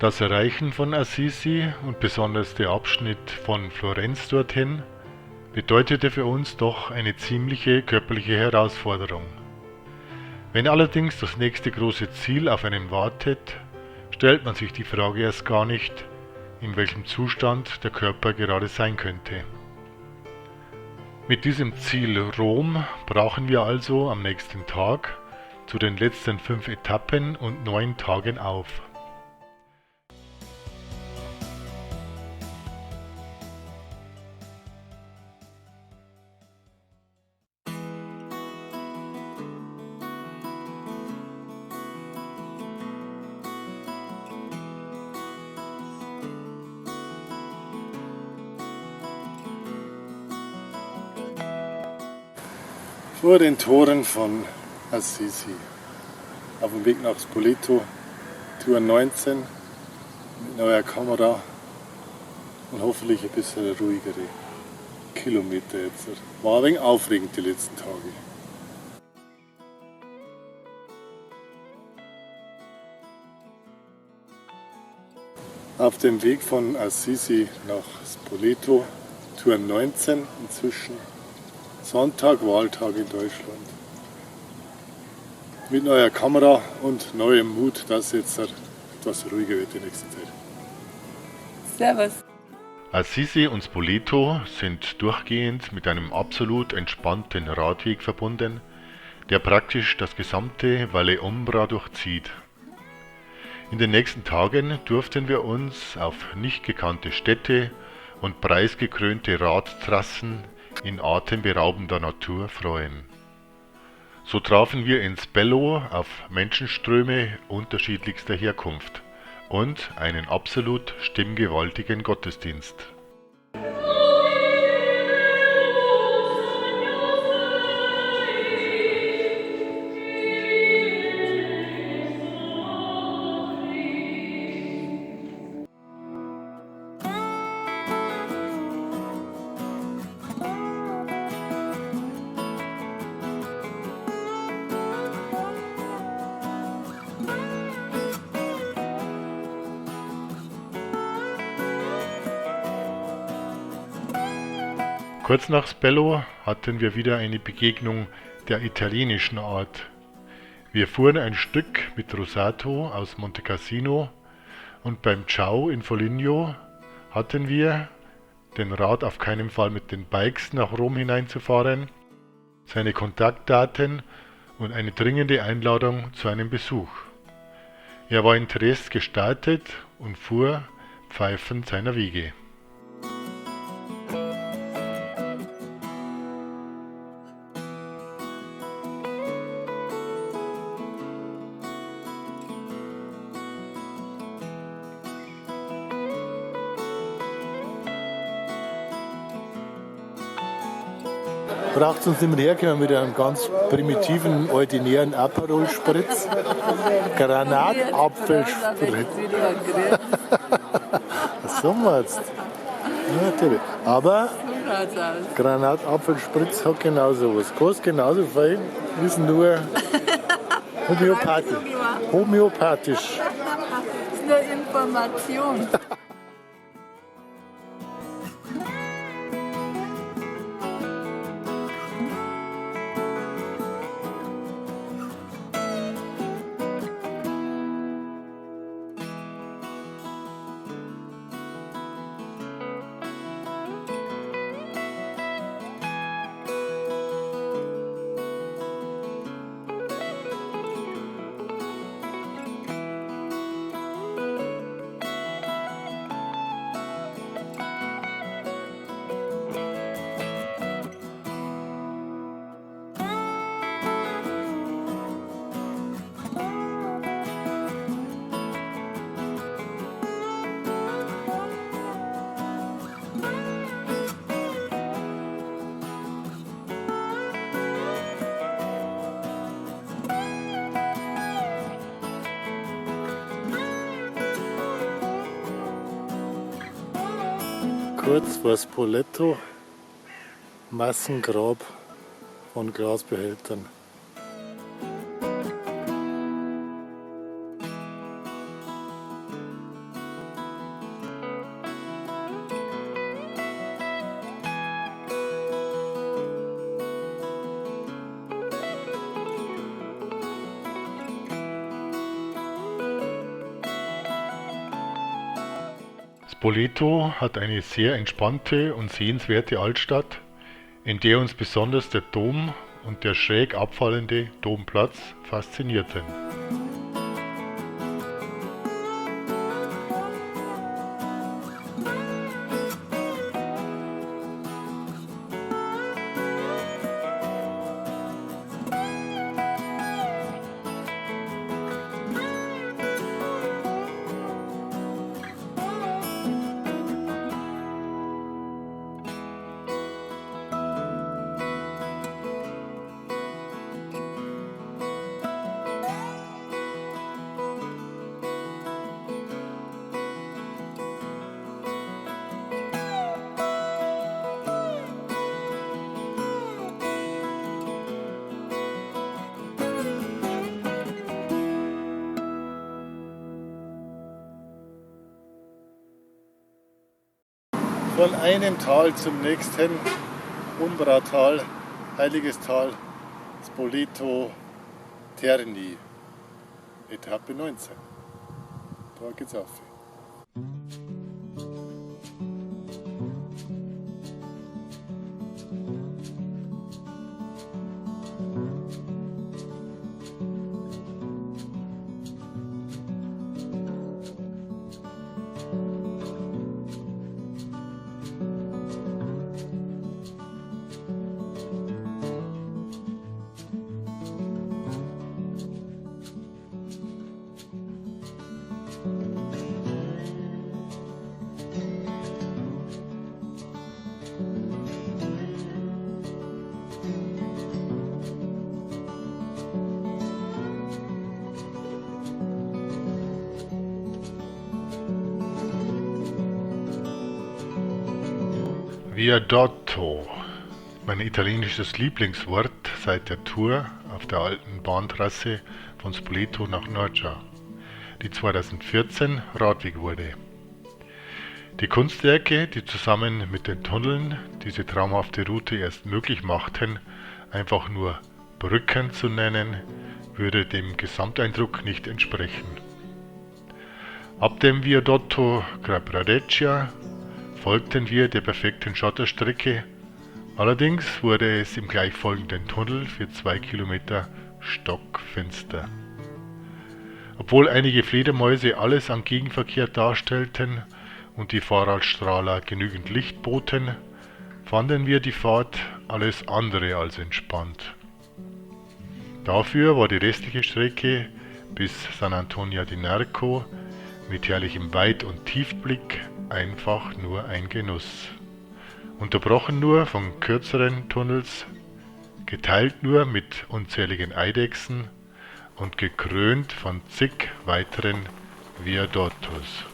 Das Erreichen von Assisi und besonders der Abschnitt von Florenz dorthin bedeutete für uns doch eine ziemliche körperliche Herausforderung. Wenn allerdings das nächste große Ziel auf einen wartet, stellt man sich die Frage erst gar nicht, in welchem Zustand der Körper gerade sein könnte. Mit diesem Ziel Rom brachen wir also am nächsten Tag zu den letzten 5 Etappen und 9 Tagen auf. Vor den Toren von Assisi, auf dem Weg nach Spoleto, Tour 19, mit neuer Kamera und hoffentlich ein bisschen ruhigere Kilometer jetzt. War ein wenig aufregend die letzten Tage. Auf dem Weg von Assisi nach Spoleto, Tour 19 inzwischen. Sonntag, Wahltag in Deutschland. Mit neuer Kamera und neuem Mut, dass jetzt etwas ruhiger wird die nächste Zeit. Servus. Assisi und Spoleto sind durchgehend mit einem absolut entspannten Radweg verbunden, der praktisch das gesamte Valle Umbra durchzieht. In den nächsten Tagen durften wir uns auf nicht gekannte Städte und preisgekrönte Radtrassen in atemberaubender Natur freuen. So trafen wir in Spello auf Menschenströme unterschiedlichster Herkunft und einen absolut stimmgewaltigen Gottesdienst. Kurz nach Spello hatten wir wieder eine Begegnung der italienischen Art. Wir fuhren ein Stück mit Rosato aus Monte Cassino und beim Ciao in Foligno hatten wir den Rat auf keinen Fall mit den Bikes nach Rom hineinzufahren, seine Kontaktdaten und eine dringende Einladung zu einem Besuch. Er war in Triest gestartet und fuhr pfeifend seiner Wege. Braucht uns nicht mehr herkommen mit einem ganz primitiven, ordinären Aperol-Spritz. Granatapfelspritz. Was sagen wir jetzt? Ja, natürlich. Aber Granatapfelspritz hat genauso was. Kostet genauso viel, ist nur homöopathisch. Das ist nur Information. Kurz vor Spoleto, Massengrab von Glasbehältern. Spoleto hat eine sehr entspannte und sehenswerte Altstadt, in der uns besonders der Dom und der schräg abfallende Domplatz faszinierten. Von einem Tal zum nächsten, Umbratal, Heiliges Tal, Spoleto, Terni, Etappe 19. Da geht's auf. Viadotto, mein italienisches Lieblingswort seit der Tour auf der alten Bahntrasse von Spoleto nach Norcia, die 2014 Radweg wurde. Die Kunstwerke, die zusammen mit den Tunneln diese traumhafte Route erst möglich machten, einfach nur Brücken zu nennen, würde dem Gesamteindruck nicht entsprechen. Ab dem Viadotto Caprareccia folgten wir der perfekten Schotterstrecke, allerdings wurde es im gleichfolgenden Tunnel für 2 Kilometer stockfinster. Obwohl einige Fledermäuse alles an Gegenverkehr darstellten und die Fahrradstrahler genügend Licht boten, fanden wir die Fahrt alles andere als entspannt. Dafür war die restliche Strecke bis San Antonio di Narco mit herrlichem Weit- und Tiefblick einfach nur ein Genuss. Unterbrochen nur von kürzeren Tunnels, geteilt nur mit unzähligen Eidechsen und gekrönt von zig weiteren Viadottos.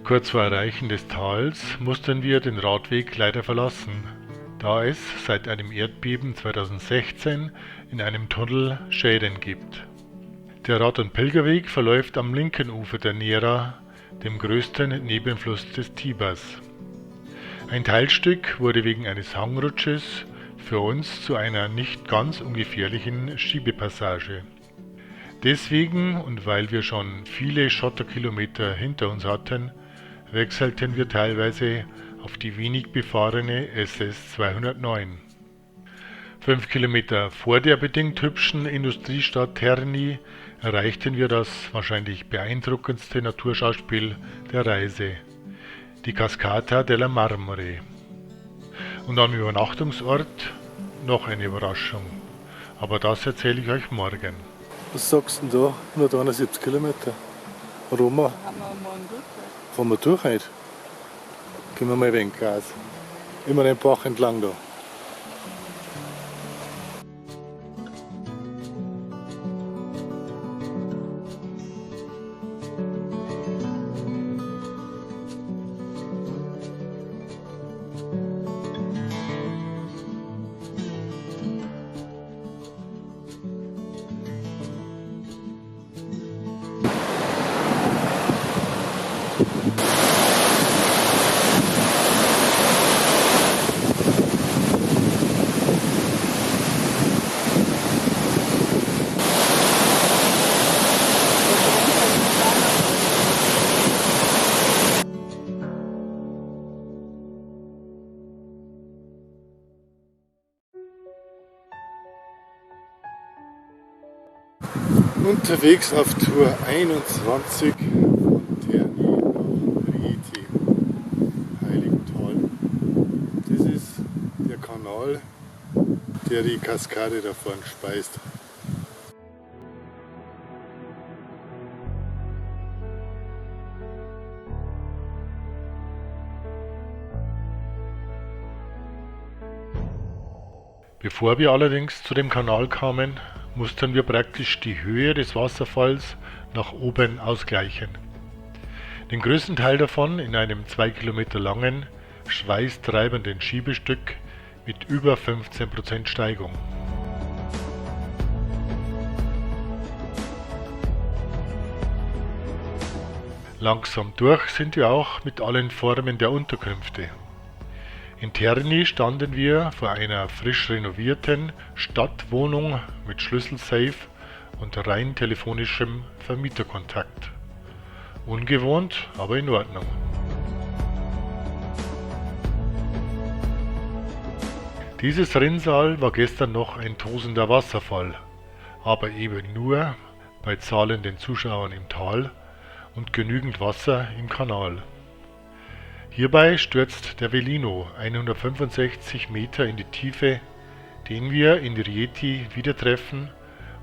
Kurz vor Erreichen des Tals mussten wir den Radweg leider verlassen, da es seit einem Erdbeben 2016 in einem Tunnel Schäden gibt. Der Rad- und Pilgerweg verläuft am linken Ufer der Nera, dem größten Nebenfluss des Tibers. Ein Teilstück wurde wegen eines Hangrutsches für uns zu einer nicht ganz ungefährlichen Schiebepassage. Deswegen und weil wir schon viele Schotterkilometer hinter uns hatten, wechselten wir teilweise auf die wenig befahrene SS 209. 5 Kilometer vor der bedingt hübschen Industriestadt Terni erreichten wir das wahrscheinlich beeindruckendste Naturschauspiel der Reise, die Cascata della Marmore. Und am Übernachtungsort noch eine Überraschung, aber das erzähle ich euch morgen. Was sagst du denn da? 171 Kilometer. Roma, Haben wir morgen Rückwärts. fahren wir durch heute? Gehen wir mal ein wenig Gas. Immer den Bach entlang da. Unterwegs auf Tour 21 von Terni nach Rieti, Heiligenthal. Das ist der Kanal, der die Kaskade da vorne speist. Bevor wir allerdings zu dem Kanal kamen, mussten wir praktisch die Höhe des Wasserfalls nach oben ausgleichen. Den größten Teil davon in einem 2 Kilometer langen, schweißtreibenden Schiebestück mit über 15% Steigung. Langsam durch sind wir auch mit allen Formen der Unterkünfte. In Terni standen wir vor einer frisch renovierten Stadtwohnung mit Schlüsselsafe und rein telefonischem Vermieterkontakt. Ungewohnt, aber in Ordnung. Dieses Rinnsal war gestern noch ein tosender Wasserfall, aber eben nur bei zahlenden Zuschauern im Tal und genügend Wasser im Kanal. Hierbei stürzt der Velino 165 Meter in die Tiefe, den wir in Rieti wieder treffen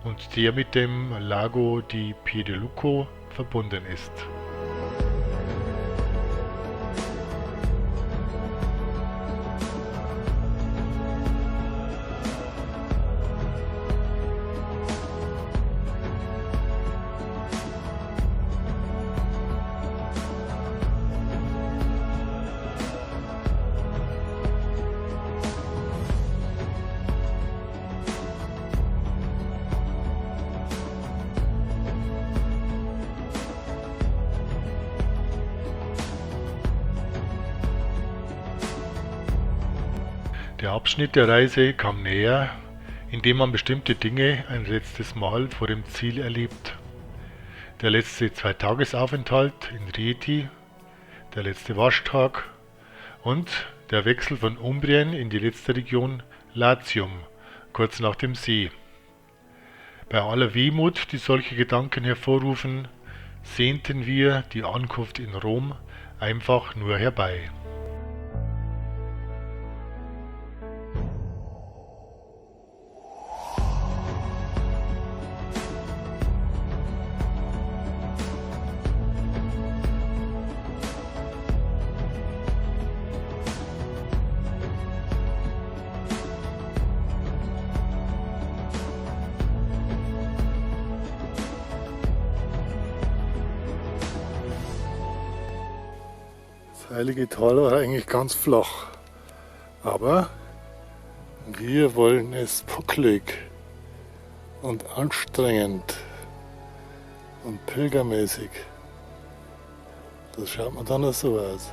und der mit dem Lago di Piedelucco verbunden ist. Der Abschnitt der Reise kam näher, indem man bestimmte Dinge ein letztes Mal vor dem Ziel erlebt. Der letzte 2-Tagesaufenthalt in Rieti, der letzte Waschtag und der Wechsel von Umbrien in die letzte Region Latium, kurz nach dem See. Bei aller Wehmut, die solche Gedanken hervorrufen, sehnten wir die Ankunft in Rom einfach nur herbei. Das heilige Tal war eigentlich ganz flach, aber wir wollen es bucklig und anstrengend und pilgermäßig. Das schaut mir dann auch so aus.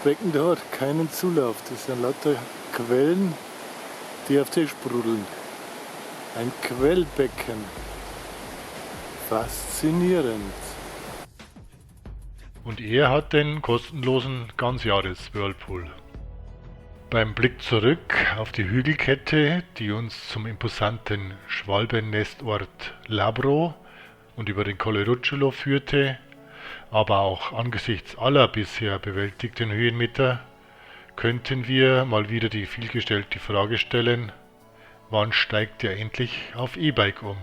Becken da hat keinen Zulauf. Das sind lauter Quellen, die auf dich sprudeln. Ein Quellbecken. Faszinierend. Und er hat den kostenlosen Ganzjahres-Whirlpool. Beim Blick zurück auf die Hügelkette, die uns zum imposanten Schwalbennestort Labro und über den Colle Rucciolo führte, aber auch angesichts aller bisher bewältigten Höhenmeter, könnten wir mal wieder die vielgestellte Frage stellen: Wann steigt ihr endlich auf E-Bike um?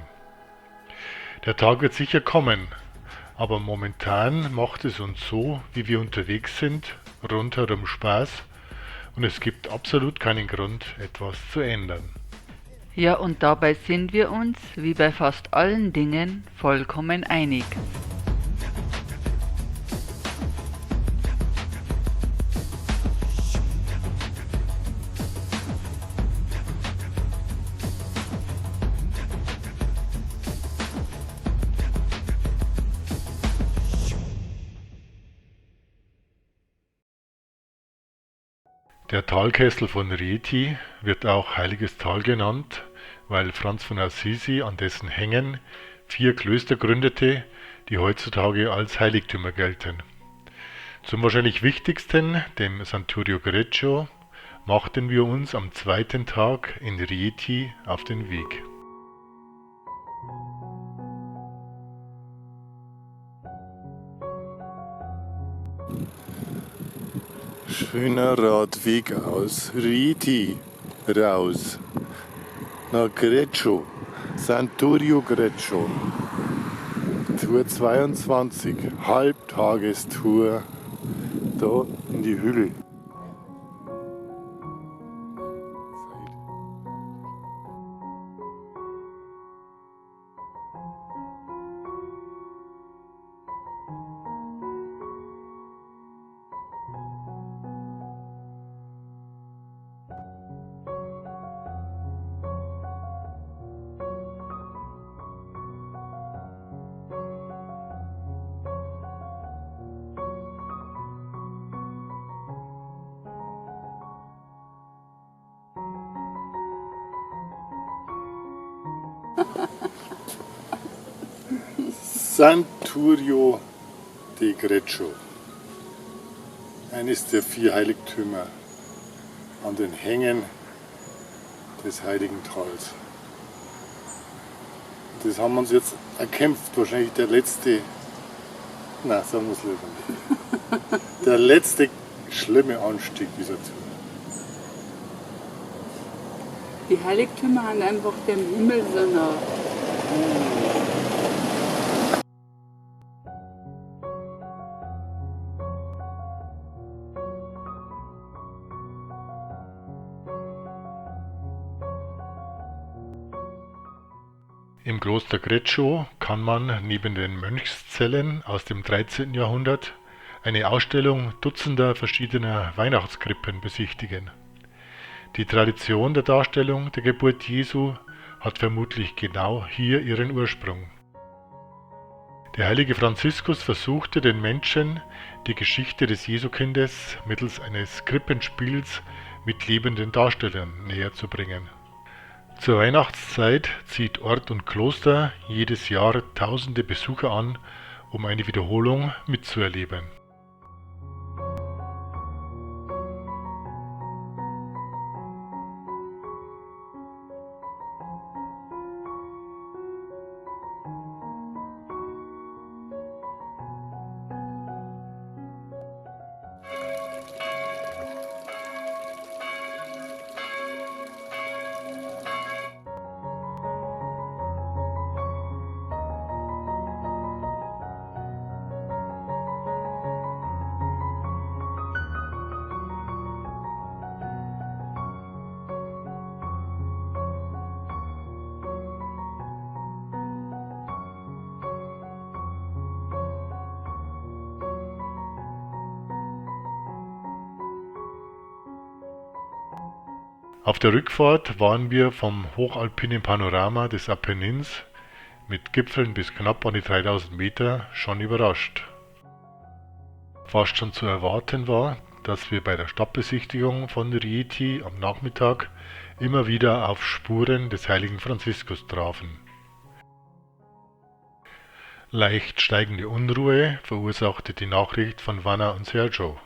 Der Tag wird sicher kommen, aber momentan macht es uns so, wie wir unterwegs sind, rundherum Spaß und es gibt absolut keinen Grund, etwas zu ändern. Ja, und dabei sind wir uns, wie bei fast allen Dingen, vollkommen einig. Der Talkessel von Rieti wird auch Heiliges Tal genannt, weil Franz von Assisi an dessen Hängen 4 Klöster gründete, die heutzutage als Heiligtümer gelten. Zum wahrscheinlich wichtigsten, dem Santurio Greggio, machten wir uns am zweiten Tag in Rieti auf den Weg. Schöner Radweg aus Rieti raus nach Greggio, Santurio Greggio. Tour 22, Halbtagestour da in die Hügel. Santurio di Greggio, eines der 4 Heiligtümer an den Hängen des Heiligen Tals. Das haben wir uns jetzt erkämpft, wahrscheinlich der letzte, nein, sagen wir es lieber nicht, der letzte schlimme Anstieg dieser Tour. Die Heiligtümer haben einfach dem Himmel so nah. Im Kloster Greggio kann man neben den Mönchszellen aus dem 13. Jahrhundert eine Ausstellung dutzender verschiedener Weihnachtskrippen besichtigen. Die Tradition der Darstellung der Geburt Jesu hat vermutlich genau hier ihren Ursprung. Der heilige Franziskus versuchte den Menschen die Geschichte des Jesukindes mittels eines Krippenspiels mit lebenden Darstellern näher zu bringen. Zur Weihnachtszeit zieht Ort und Kloster jedes Jahr tausende Besucher an, um eine Wiederholung mitzuerleben. Auf der Rückfahrt waren wir vom hochalpinen Panorama des Apennins mit Gipfeln bis knapp an die 3000 Meter schon überrascht. Fast schon zu erwarten war, dass wir bei der Stadtbesichtigung von Rieti am Nachmittag immer wieder auf Spuren des heiligen Franziskus trafen. Leicht steigende Unruhe verursachte die Nachricht von Vanna und Sergio.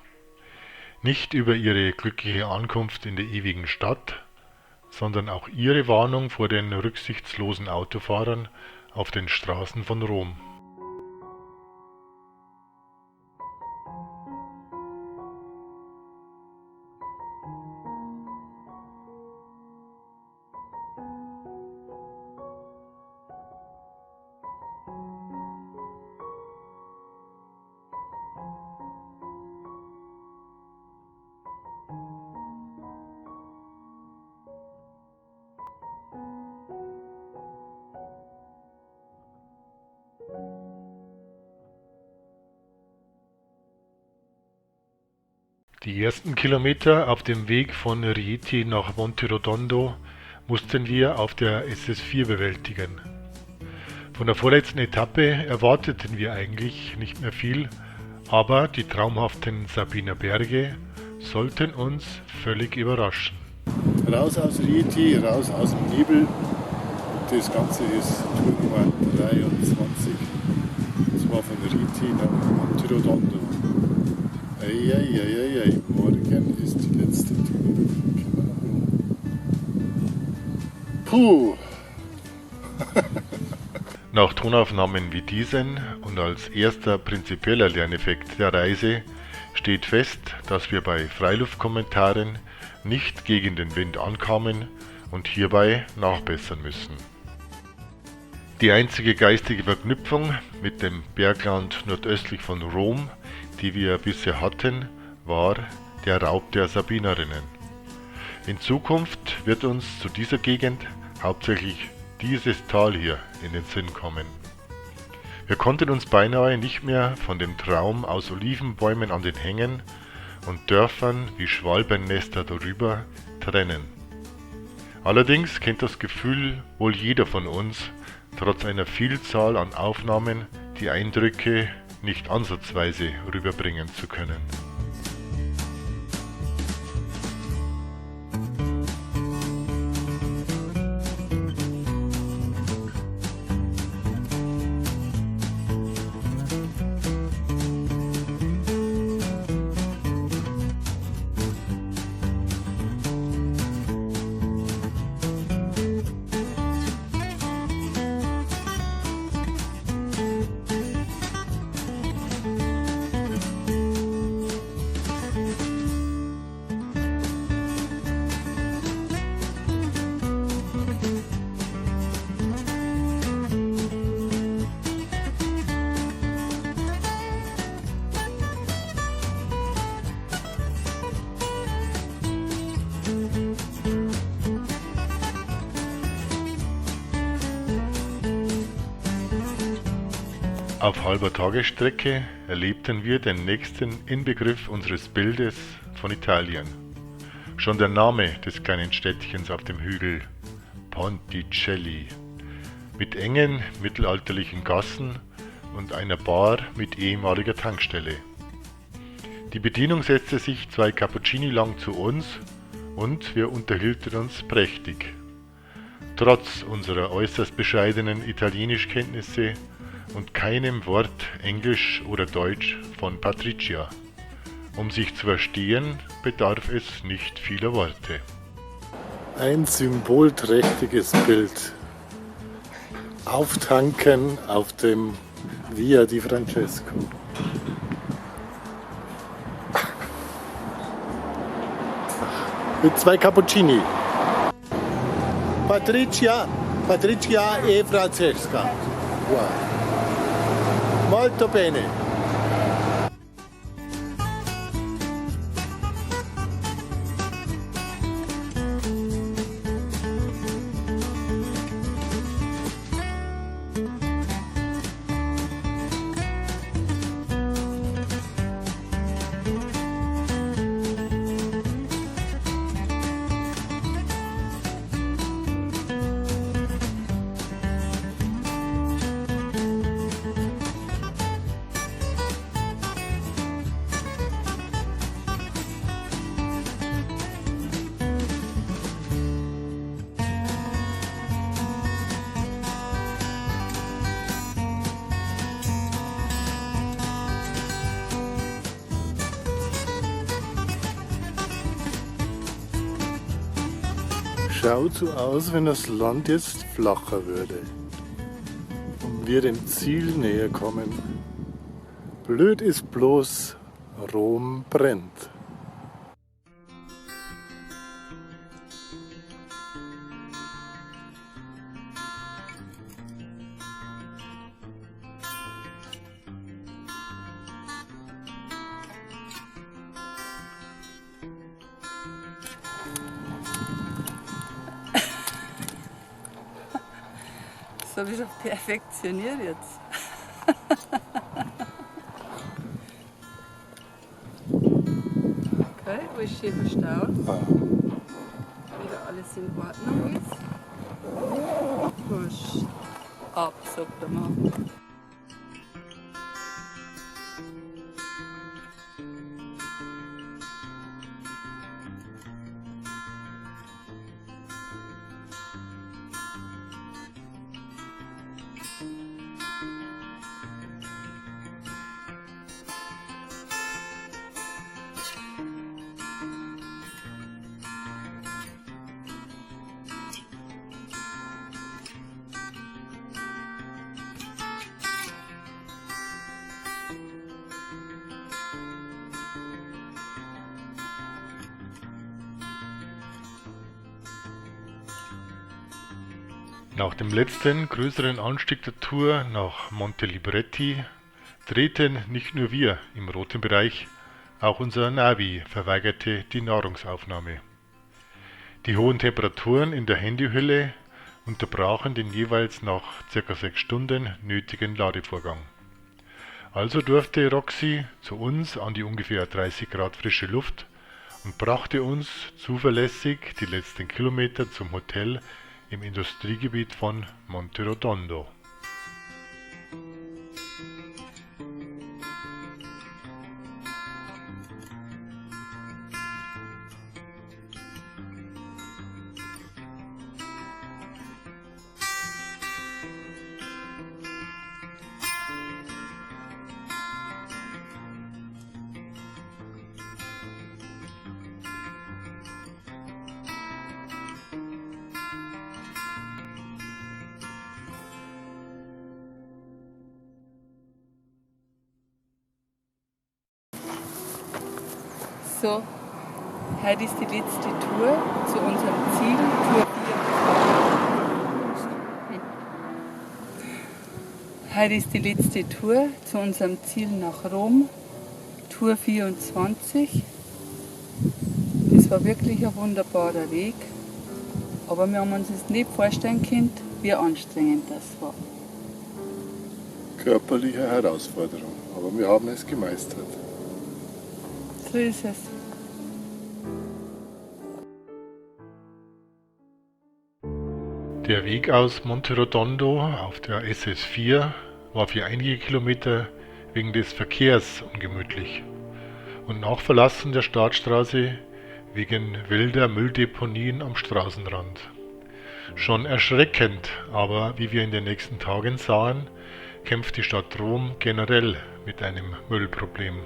Nicht über ihre glückliche Ankunft in der ewigen Stadt, sondern auch ihre Warnung vor den rücksichtslosen Autofahrern auf den Straßen von Rom. Die ersten Kilometer auf dem Weg von Rieti nach Monterotondo mussten wir auf der SS4 bewältigen. Von der vorletzten Etappe erwarteten wir eigentlich nicht mehr viel, aber die traumhaften Sabiner Berge sollten uns völlig überraschen. Raus aus Rieti, raus aus dem Nebel. Das Ganze ist Tour Nummer 23. Das war von Rieti nach Monterotondo. Eieieiei, morgen ist die letzte Tour. Puh! Nach Tonaufnahmen wie diesen und als erster prinzipieller Lerneffekt der Reise steht fest, dass wir bei Freiluftkommentaren nicht gegen den Wind ankamen und hierbei nachbessern müssen. Die einzige geistige Verknüpfung mit dem Bergland nordöstlich von Rom, die wir bisher hatten, war der Raub der Sabinerinnen. In Zukunft wird uns zu dieser Gegend hauptsächlich dieses Tal hier in den Sinn kommen. Wir konnten uns beinahe nicht mehr von dem Traum aus Olivenbäumen an den Hängen und Dörfern wie Schwalbennester darüber trennen. Allerdings kennt das Gefühl wohl jeder von uns, trotz einer Vielzahl an Aufnahmen die Eindrücke nicht ansatzweise rüberbringen zu können. Auf halber Tagesstrecke erlebten wir den nächsten Inbegriff unseres Bildes von Italien. Schon der Name des kleinen Städtchens auf dem Hügel, Ponticelli, mit engen mittelalterlichen Gassen und einer Bar mit ehemaliger Tankstelle. Die Bedienung setzte sich 2 Cappuccini lang zu uns und wir unterhielten uns prächtig. Trotz unserer äußerst bescheidenen Italienischkenntnisse und keinem Wort Englisch oder Deutsch von Patricia. Um sich zu verstehen, bedarf es nicht vieler Worte. Ein symbolträchtiges Bild. Auftanken auf dem Via di Francesco. Mit 2 Cappuccini. Patricia e Francesca. Wow. Molto bene. Schaut so aus, wenn das Land jetzt flacher würde und wir dem Ziel näher kommen. Blöd ist bloß, Rom brennt. Das habe ich doch perfektioniert jetzt. Okay, alles schön verstaut. Wieder alles in Ordnung ist. Wurscht. Ab, sagt der Mann. Nach dem letzten größeren Anstieg der Tour nach Monte Libretti drehten nicht nur wir im roten Bereich, auch unser Navi verweigerte die Nahrungsaufnahme. Die hohen Temperaturen in der Handyhülle unterbrachen den jeweils nach ca. 6 Stunden nötigen Ladevorgang. Also durfte Roxy zu uns an die ungefähr 30 Grad frische Luft und brachte uns zuverlässig die letzten Kilometer zum Hotel im Industriegebiet von Monterotondo. So, heute ist die letzte Tour zu unserem Ziel, Tour 24. Heute ist die letzte Tour zu unserem Ziel nach Rom, Tour 24. Das war wirklich ein wunderbarer Weg, aber wir haben uns jetzt nicht vorstellen können, wie anstrengend das war. Körperliche Herausforderung, aber wir haben es gemeistert. So ist es. Der Weg aus Monterotondo auf der SS4 war für einige Kilometer wegen des Verkehrs ungemütlich und nach Verlassen der Startstraße wegen wilder Mülldeponien am Straßenrand. Schon erschreckend, aber wie wir in den nächsten Tagen sahen, kämpft die Stadt Rom generell mit einem Müllproblem.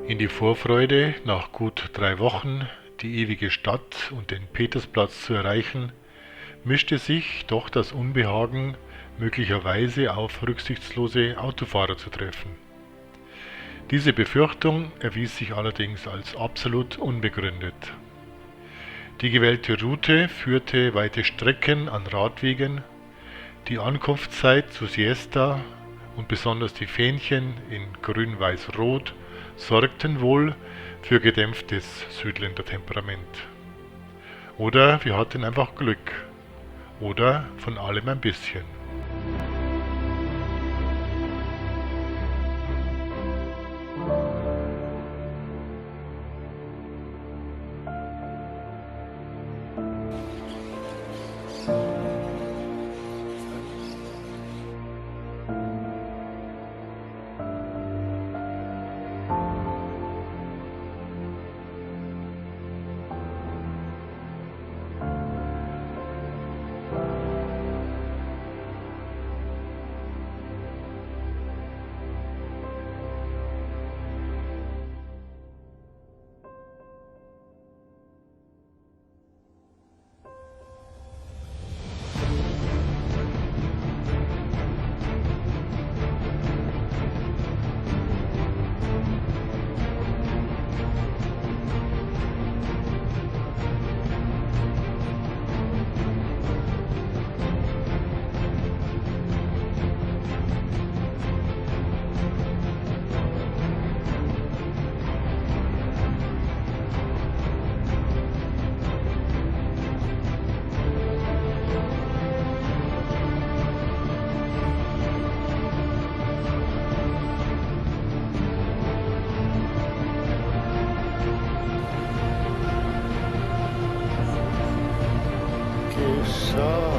In die Vorfreude, nach gut 3 Wochen die ewige Stadt und den Petersplatz zu erreichen, mischte sich doch das Unbehagen, möglicherweise auf rücksichtslose Autofahrer zu treffen. Diese Befürchtung erwies sich allerdings als absolut unbegründet. Die gewählte Route führte weite Strecken an Radwegen, die Ankunftszeit zu Siesta und besonders die Fähnchen in grün-weiß-rot sorgten wohl für gedämpftes Südländer Temperament. Oder wir hatten einfach Glück. Oder von allem ein bisschen. geschafft.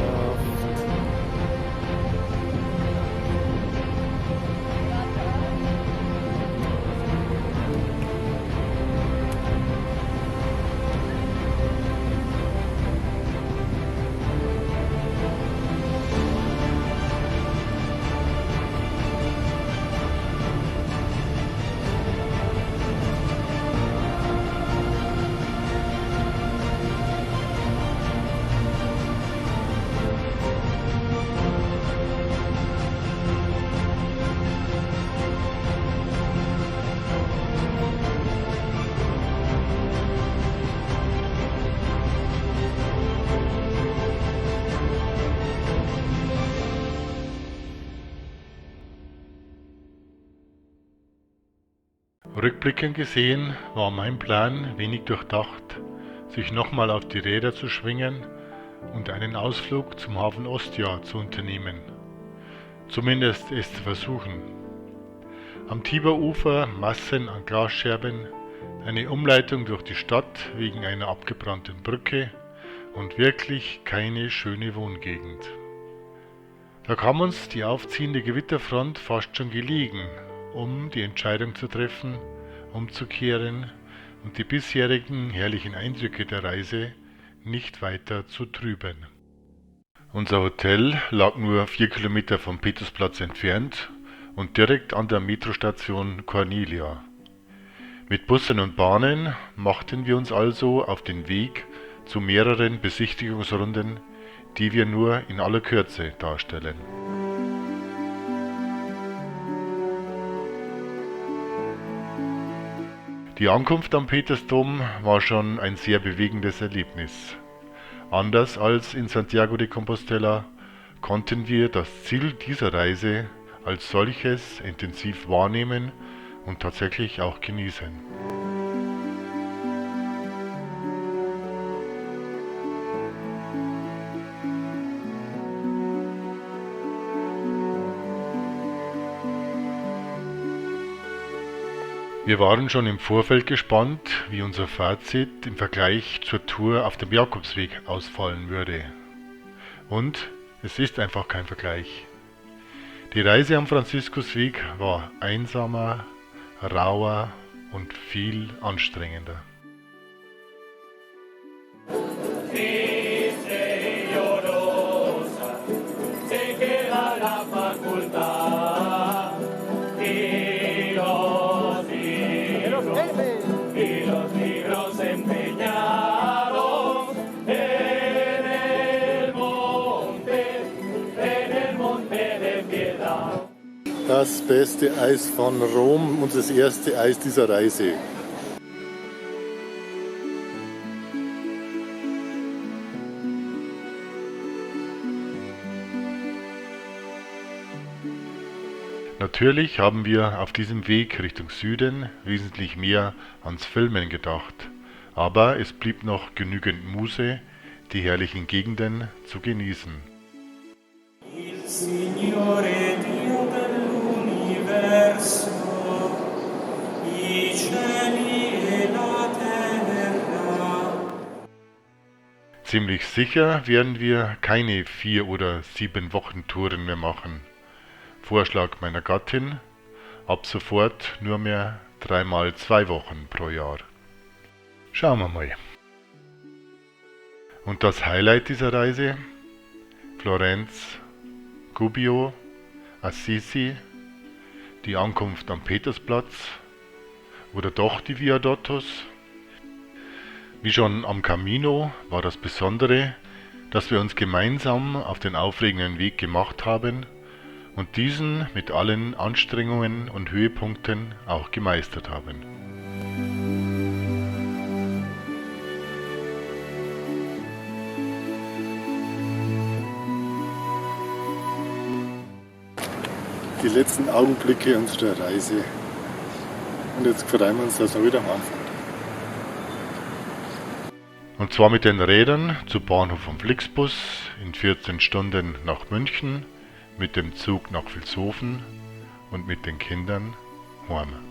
Rückblickend gesehen war mein Plan wenig durchdacht, sich nochmal auf die Räder zu schwingen und einen Ausflug zum Hafen Ostia zu unternehmen. Zumindest es zu versuchen. Am Tiberufer Massen an Glasscherben, eine Umleitung durch die Stadt wegen einer abgebrannten Brücke und wirklich keine schöne Wohngegend. Da kam uns die aufziehende Gewitterfront fast schon gelegen, um die Entscheidung zu treffen, umzukehren und die bisherigen herrlichen Eindrücke der Reise nicht weiter zu trüben. Unser Hotel lag nur 4 Kilometer vom Petersplatz entfernt und direkt an der Metrostation Cornelia. Mit Bussen und Bahnen machten wir uns also auf den Weg zu mehreren Besichtigungsrunden, die wir nur in aller Kürze darstellen. Die Ankunft am Petersdom war schon ein sehr bewegendes Erlebnis. Anders als in Santiago de Compostela konnten wir das Ziel dieser Reise als solches intensiv wahrnehmen und tatsächlich auch genießen. Wir waren schon im Vorfeld gespannt, wie unser Fazit im Vergleich zur Tour auf dem Jakobsweg ausfallen würde. Und es ist einfach kein Vergleich. Die Reise am Franziskusweg war einsamer, rauer und viel anstrengender. Das beste Eis von Rom und das erste Eis dieser Reise. Natürlich haben wir auf diesem Weg Richtung Süden wesentlich mehr ans Filmen gedacht, aber es blieb noch genügend Muße, die herrlichen Gegenden zu genießen. Il Signore Dio dell'universo, i cieli e la terra. Ziemlich sicher werden wir keine 4 oder 7 Wochentouren mehr machen. Vorschlag meiner Gattin, ab sofort nur mehr 3x 2 Wochen pro Jahr. Schauen wir mal. Und das Highlight dieser Reise? Florenz, Gubbio, Assisi, die Ankunft am Petersplatz oder doch die Via Dottos? Wie schon am Camino war das Besondere, dass wir uns gemeinsam auf den aufregenden Weg gemacht haben und diesen mit allen Anstrengungen und Höhepunkten auch gemeistert haben. Die letzten Augenblicke unserer Reise. Und jetzt freuen wir uns, dass wir wieder am Anfang. Und zwar mit den Rädern zu Bahnhof vom Flixbus in 14 Stunden nach München, mit dem Zug nach Vilshofen und mit den Kindern heim.